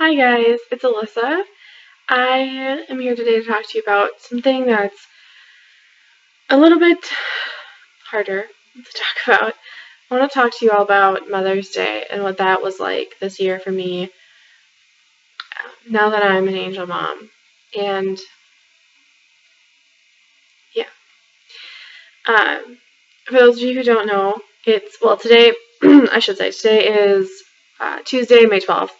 Hi guys, it's Alyssa. I am here today to talk to you about something that's a little bit harder to talk about. I want to talk to you all about Mother's Day and what that was like this year for me now that I'm an angel mom. And yeah, for those of you who don't know, today, today is Tuesday, May 12th.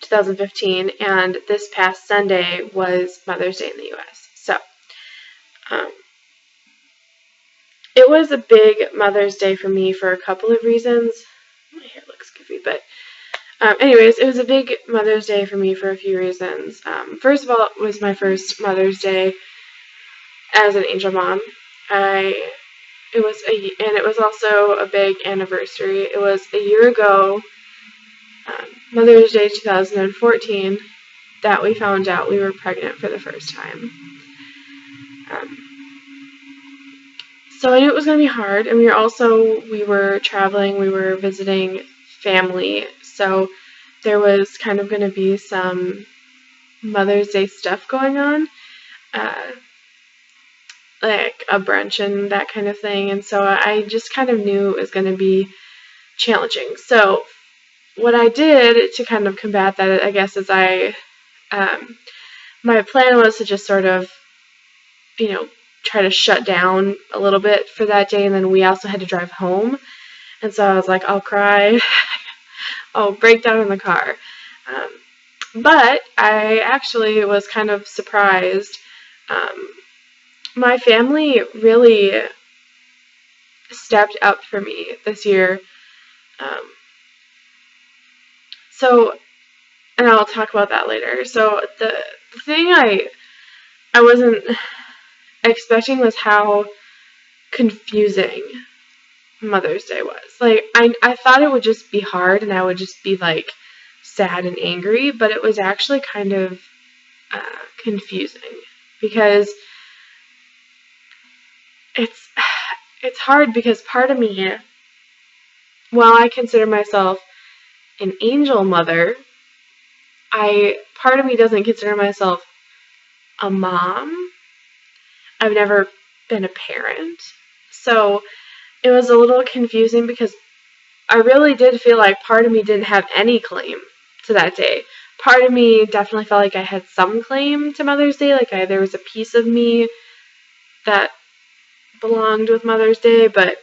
2015, and this past Sunday was Mother's Day in the U.S. So, it was a big Mother's Day for me for a couple of reasons. My hair looks goofy, but anyways, it was a big Mother's Day for me for a few reasons. First of all, it was my first Mother's Day as an angel mom. It was also a big anniversary. It was a year ago, Mother's Day 2014, that we found out we were pregnant for the first time. So I knew it was going to be hard, and we were traveling, we were visiting family, so there was kind of going to be some Mother's Day stuff going on, like a brunch and that kind of thing, and so I just kind of knew it was going to be challenging. So what I did to kind of combat that, I guess, is my plan was to just sort of, try to shut down a little bit for that day, and then we also had to drive home, and so I was like, I'll cry, I'll break down in the car, but I actually was kind of surprised. My family really stepped up for me this year. And I'll talk about that later. So the thing I wasn't expecting was how confusing Mother's Day was. Like, I thought it would just be hard and I would just be, like, sad and angry, but it was actually kind of confusing because it's hard because part of me, while I consider myself an angel mother, part of me doesn't consider myself a mom. I've never been a parent. So it was a little confusing because I really did feel like part of me didn't have any claim to that day. Part of me definitely felt like I had some claim to Mother's Day, like there was a piece of me that belonged with Mother's Day, but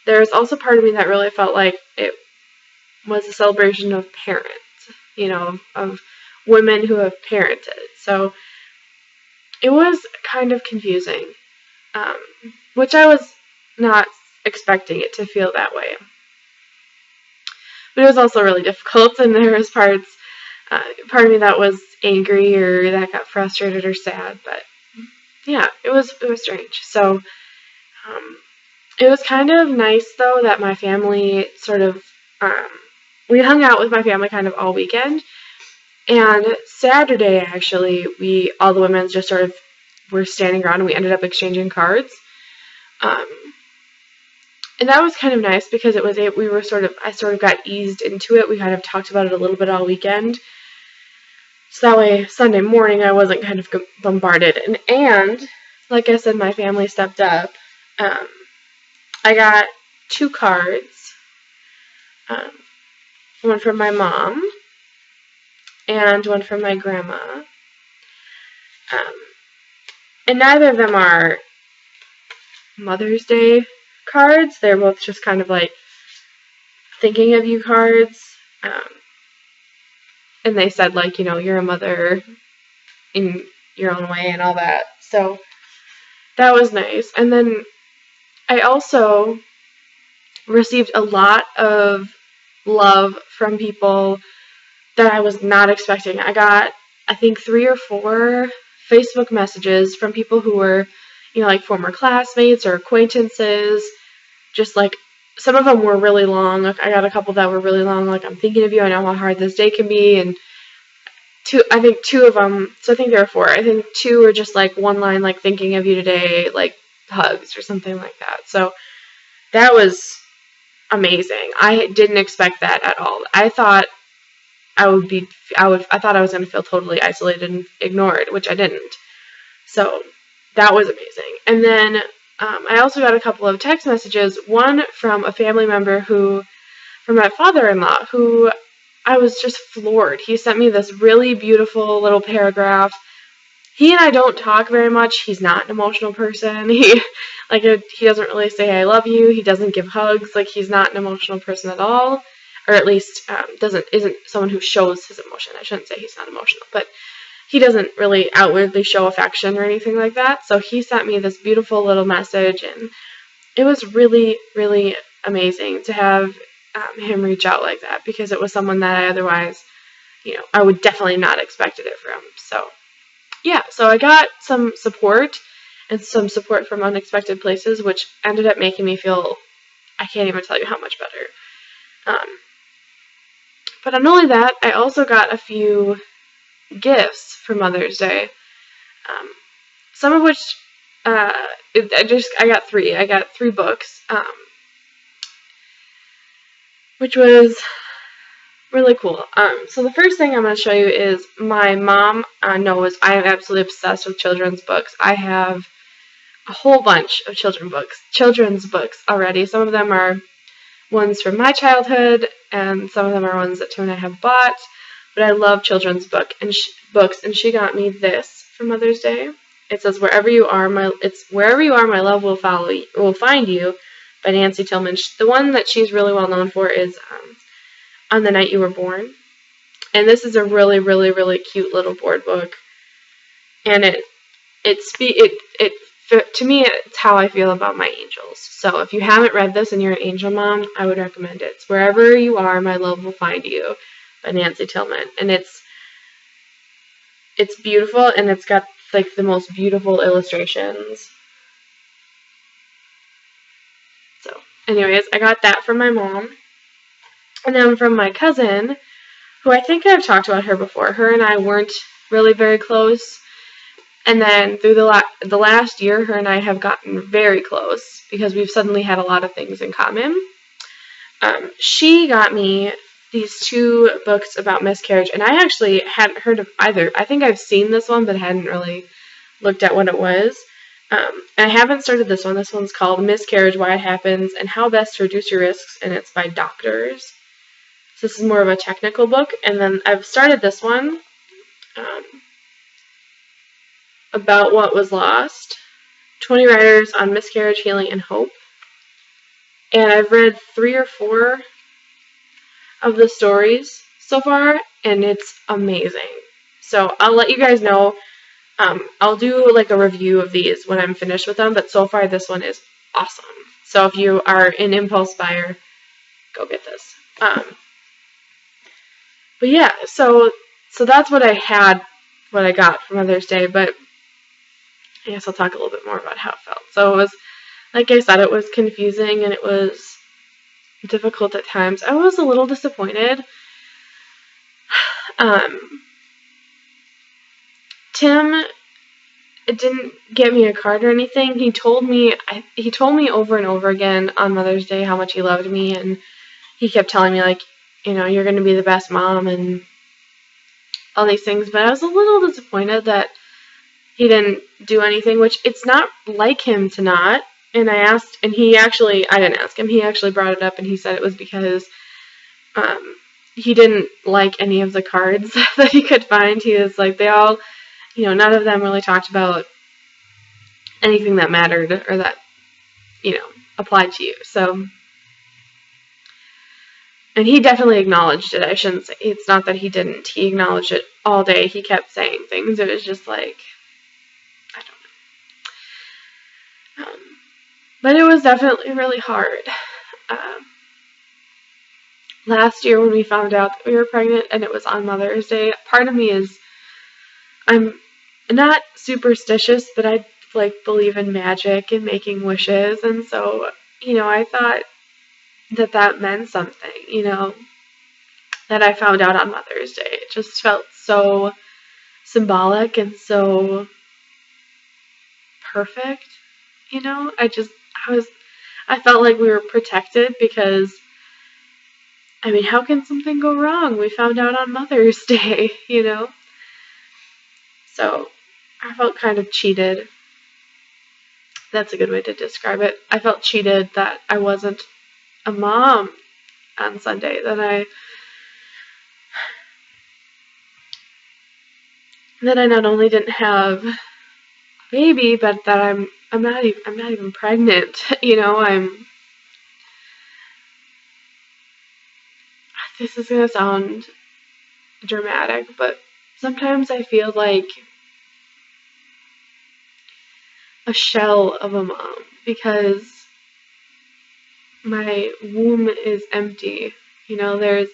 there was also part of me that really felt like it was a celebration of parents, of women who have parented. So it was kind of confusing, which I was not expecting it to feel that way. But it was also really difficult, and there was part of me that was angry or that got frustrated or sad. But yeah, it was strange. So it was kind of nice though that my family sort of we hung out with my family kind of all weekend. And Saturday, actually, all the women just sort of were standing around and we ended up exchanging cards. And that was kind of nice because I sort of got eased into it. We kind of talked about it a little bit all weekend. So that way, Sunday morning, I wasn't kind of bombarded. And like I said, my family stepped up. I got 2 cards. One from my mom and one from my grandma. And neither of them are Mother's Day cards. They're both just kind of like thinking of you cards. And they said, like, you're a mother in your own way and all that. So that was nice. And then I also received a lot of love from people that I was not expecting. I got, I think, 3 or 4 Facebook messages from people who were, like former classmates or acquaintances. Just like, some of them were really long. Like, I got a couple that were really long. Like, I'm thinking of you. I know how hard this day can be. And I think 2 of them, so I think there were 4. I think 2 were just like one line, like, thinking of you today, like hugs or something like that. So that was amazing. I didn't expect that at all. I thought I thought I was going to feel totally isolated and ignored, which I didn't. So that was amazing. And then I also got a couple of text messages, one from a family member from my father-in-law, who I was just floored. He sent me this really beautiful little paragraph. He and I don't talk very much. He's not an emotional person. He doesn't really say I love you. He doesn't give hugs. Like, he's not an emotional person at all, or at least isn't someone who shows his emotion. I shouldn't say he's not emotional, but he doesn't really outwardly show affection or anything like that. So he sent me this beautiful little message, and it was really, really amazing to have him reach out like that, because it was someone that I otherwise, I would definitely not expected it from. So yeah, so I got some support from unexpected places, which ended up making me feel, I can't even tell you how much better. But not only that, I also got a few gifts for Mother's Day. Some of which, I got three. I got 3 books, which was really cool. So the first thing I'm going to show you is my mom knows I am absolutely obsessed with children's books. I have a whole bunch of children's books already. Some of them are ones from my childhood, and some of them are ones that Tim and I have bought. But I love children's books, and she got me this for Mother's Day. It says, "Wherever you are, my love will find you," by Nancy Tillman. The one that she's really well known for is On the Night You Were Born. And this is a really, really, really cute little board book. And to me, it's how I feel about my angels. So if you haven't read this and you're an angel mom, I would recommend it. It's Wherever You Are, My Love Will Find You, by Nancy Tillman. And it's beautiful, and it's got like the most beautiful illustrations. So anyways, I got that from my mom. And then from my cousin, who I think I've talked about her before. Her and I weren't really very close. And then through the last year, her and I have gotten very close because we've suddenly had a lot of things in common. She got me these 2 books about miscarriage, and I actually hadn't heard of either. I think I've seen this one, but hadn't really looked at what it was. I haven't started this one. This one's called Miscarriage, Why It Happens, and How Best to Reduce Your Risks, and it's by doctors. So this is more of a technical book. And then I've started this one, About What Was Lost, 20 Writers on Miscarriage, Healing, and Hope. And I've read 3 or 4 of the stories so far, and it's amazing. So I'll let you guys know. I'll do like a review of these when I'm finished with them, but so far this one is awesome. So if you are an impulse buyer, go get this. But yeah, so that's what I got for Mother's Day, but I guess I'll talk a little bit more about how it felt. So it was, like I said, it was confusing and it was difficult at times. I was a little disappointed. Tim didn't get me a card or anything. He told me over and over again on Mother's Day how much he loved me, and he kept telling me, like, you're going to be the best mom and all these things. But I was a little disappointed that he didn't do anything, which it's not like him to not. And I didn't ask him. He actually brought it up, and he said it was because he didn't like any of the cards that he could find. He was like, they all, none of them really talked about anything that mattered or that, applied to you. So, and he definitely acknowledged it. I shouldn't say, it's not that he didn't. He acknowledged it all day. He kept saying things. It was just like, I don't know. But it was definitely really hard. Last year when we found out that we were pregnant and it was on Mother's Day, part of me I'm not superstitious, but I believe in magic and making wishes. And so, I thought that meant something, that I found out on Mother's Day. It just felt so symbolic and so perfect, I felt like we were protected because I mean, how can something go wrong? We found out on Mother's Day, you know? So I felt kind of cheated. That's a good way to describe it. I felt cheated that I wasn't a mom on Sunday, that I not only didn't have a baby, but that I'm not even pregnant. You know, this is gonna sound dramatic, but sometimes I feel like a shell of a mom because my womb is empty. You know, there's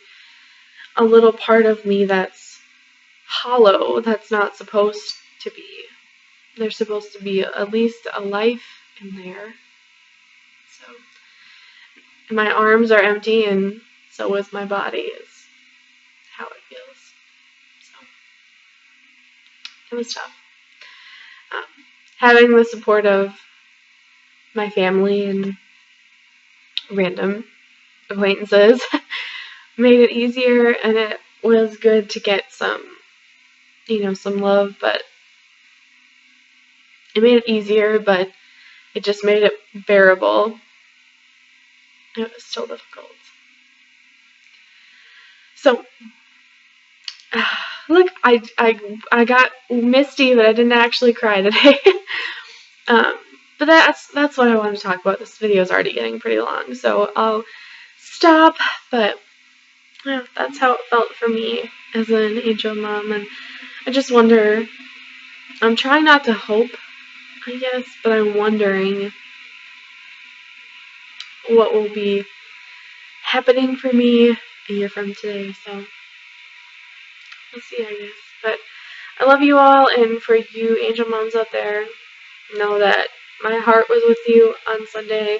a little part of me that's hollow, that's not supposed to be. There's supposed to be at least a life in there. So my arms are empty, and so is my body, is how it feels. So it was tough. Having the support of my family and random acquaintances made it easier, and it was good to get some, some love, but it made it easier, but it just made it bearable. It was still difficult. So, look, I got misty, but I didn't actually cry today. But that's what I wanted to talk about. This video is already getting pretty long, so I'll stop. But yeah, that's how it felt for me as an angel mom, and I just wonder. I'm trying not to hope, I guess, but I'm wondering what will be happening for me a year from today. So we'll see, I guess. But I love you all, and for you angel moms out there, know that my heart was with you on Sunday,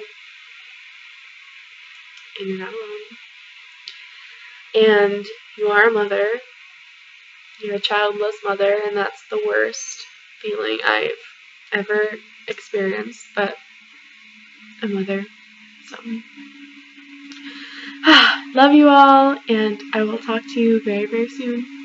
and you're not alone. And you are a mother. You're a childless mother, and that's the worst feeling I've ever experienced, but a mother. So, love you all, and I will talk to you very, very soon.